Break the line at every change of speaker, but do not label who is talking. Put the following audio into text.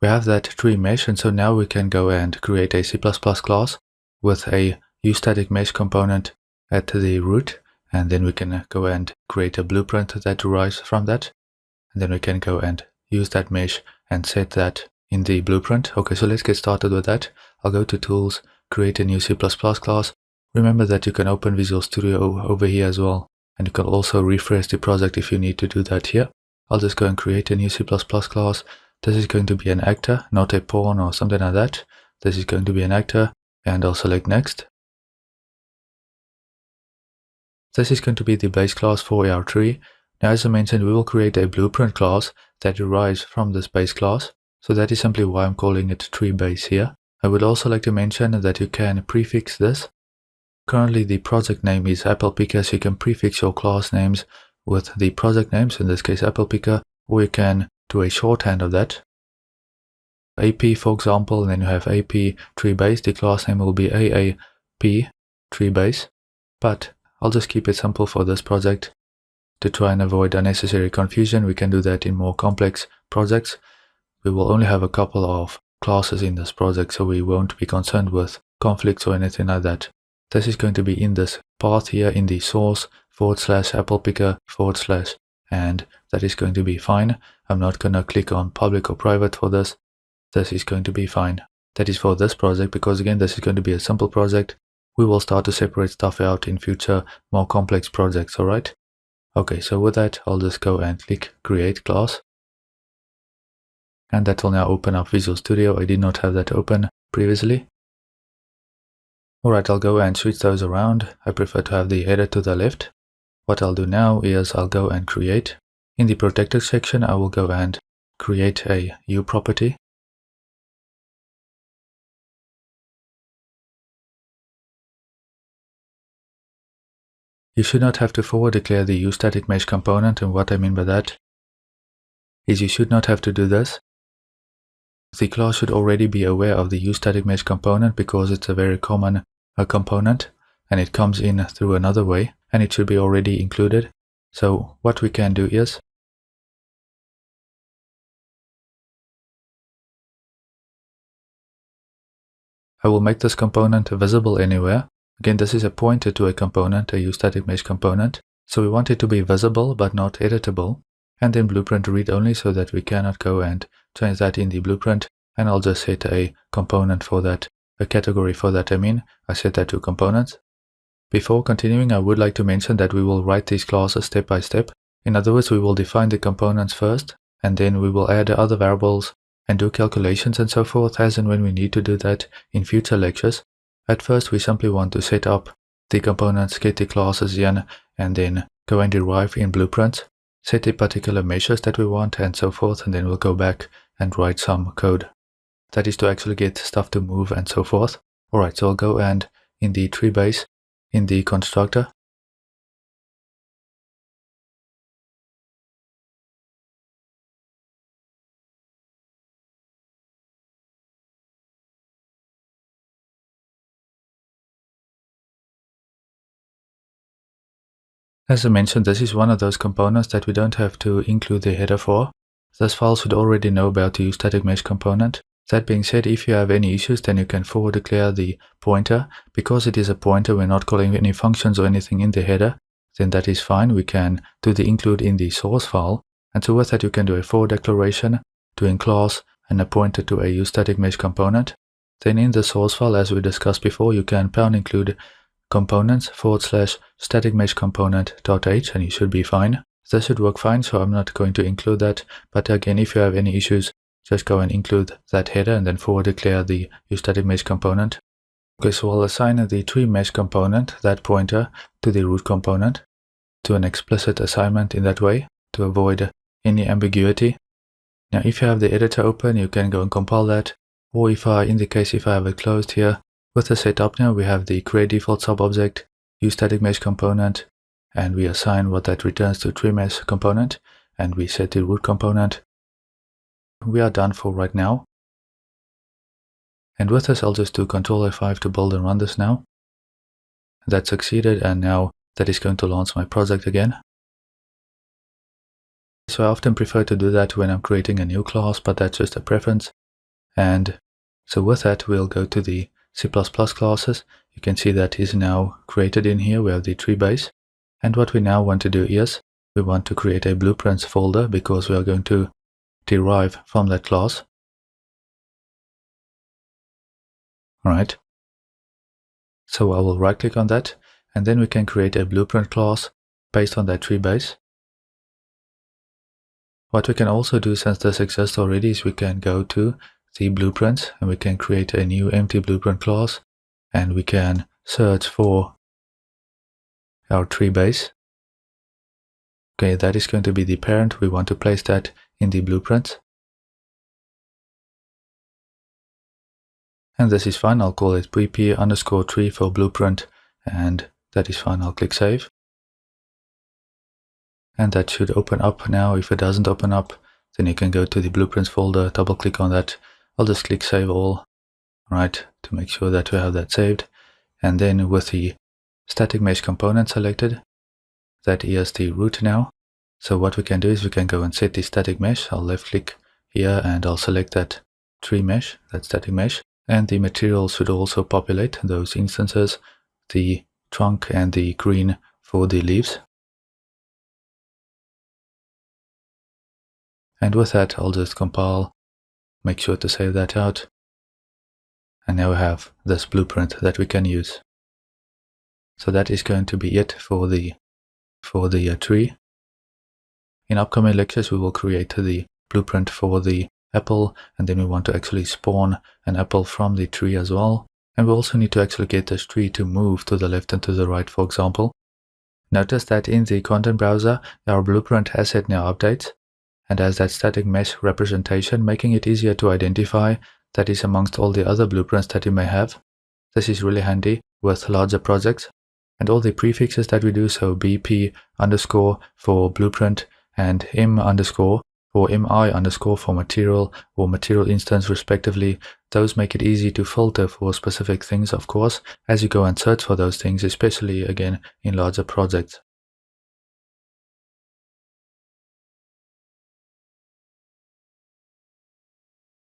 We have that tree mesh, and so now we can go and create a C++ class with a uStaticMesh component at the root, and then we can go and create a blueprint that derives from that. And then we can go and use that mesh and set that in the blueprint. Okay, so let's get started with that. I'll go to Tools, create a new C++ class. Remember that you can open Visual Studio over here as well, and you can also refresh the project if you need to do that here. I'll just go and create a new C++ class. This is going to be an actor, not a pawn or something like that. This is going to be an actor, and I'll select Next. This is going to be the base class for our tree. Now, as I mentioned, we will create a blueprint class that derives from this base class. So that is simply why I'm calling it tree base here. I would also like to mention that you can prefix this. Currently, the project name is ApplePicker, so you can prefix your class names with the project names, in this case ApplePicker, or you can do a shorthand of that. AP, for example, and then you have AP tree base. The class name will be AAP tree base, but I'll just keep it simple for this project. To try and avoid unnecessary confusion, we can do that in more complex projects. We will only have a couple of classes in this project, so we won't be concerned with conflicts or anything like that. This is going to be in this path here in the source /applepicker/ and that is going to be fine. I'm not going to click on public or private for this. This is going to be fine. That is for this project, because again, this is going to be a simple project. We will start to separate stuff out in future more complex projects, alright? Okay, so with that, I'll just go and click Create Class. And that will now open up Visual Studio. I did not have that open previously. Alright, I'll go and switch those around. I prefer to have the header to the left. What I'll do now is I'll go and create. In the protected section, I will go and create a U property. You should not have to forward declare the uStaticMesh component, and what I mean by that is you should not have to do this. The class should already be aware of the uStaticMesh component because it's a very common component and it comes in through another way, and it should be already included. So what we can do is I will make this component visible anywhere. Again, this is a pointer to a component, a uStaticMesh component. So we want it to be visible but not editable. And then blueprint read only, so that we cannot go and change that in the blueprint. And I'll just set a component for that, a category for that. I set that to components. Before continuing, I would like to mention that we will write these classes step by step. In other words, we will define the components first, and then we will add other variables and do calculations and so forth as and when we need to do that in future lectures. At first, we simply want to set up the components, get the classes in, and then go and derive in blueprints, set the particular measures that we want and so forth, and then we'll go back and write some code. That is to actually get stuff to move and so forth. Alright, so I'll go and in the tree base, in the constructor, as I mentioned, this is one of those components that we don't have to include the header for. This file should already know about the uStaticMesh component. That being said, if you have any issues, then you can forward declare the pointer. Because it is a pointer, we're not calling any functions or anything in the header, then that is fine. We can do the include in the source file. And so with that, you can do a forward declaration, doing class and a pointer to a uStaticMesh component. Then in the source file, as we discussed before, you can #include components /staticmesh component.h, and you should be fine. This should work fine, so I'm not going to include that. But again, if you have any issues, just go and include that header and then forward declare the uStaticMesh component. Okay, so I'll assign the tree mesh component, that pointer, to the root component, to an explicit assignment in that way, to avoid any ambiguity. Now, if you have the editor open, you can go and compile that, or if I have it closed here, with the setup now, we have the create default subobject, uStaticMesh component, and we assign what that returns to tree mesh component, and we set the root component. We are done for right now. And with this, I'll just do Ctrl F5 to build and run this now. That succeeded, and now that is going to launch my project again. So I often prefer to do that when I'm creating a new class, but that's just a preference. And so with that, we'll go to the C++ classes. You can see that is now created in here. We have the tree base. And what we now want to do is we want to create a blueprints folder because we are going to derive from that class. Alright. So I will right click on that, and then we can create a blueprint class based on that tree base. What we can also do, since this exists already, is we can go to the blueprints and we can create a new empty blueprint class, and we can search for our tree base. Okay, that is going to be the parent. We want to place that in the blueprints. And this is fine. I'll call it bp_tree for blueprint, and that is fine. I'll click save. And that should open up now. If it doesn't open up, then you can go to the blueprints folder, double click on that. I'll just click save all, right, to make sure that we have that saved. And then with the static mesh component selected, that is the root now. So what we can do is we can go and set the static mesh. I'll left click here and I'll select that tree mesh, that static mesh. And the materials should also populate those instances, the trunk and the green for the leaves. And with that, I'll just compile, make sure to save that out. And now we have this blueprint that we can use. So that is going to be it for the tree. In upcoming lectures, we will create the blueprint for the apple, and then we want to actually spawn an apple from the tree as well. And we also need to actually get this tree to move to the left and to the right, for example. Notice that in the content browser, our blueprint asset now updates and has that static mesh representation, making it easier to identify. That is amongst all the other blueprints that you may have. This is really handy with larger projects. And all the prefixes that we do, so bp_ for blueprint and m_ or mi_ for material or material instance respectively, those make it easy to filter for specific things, of course, as you go and search for those things, especially again in larger projects.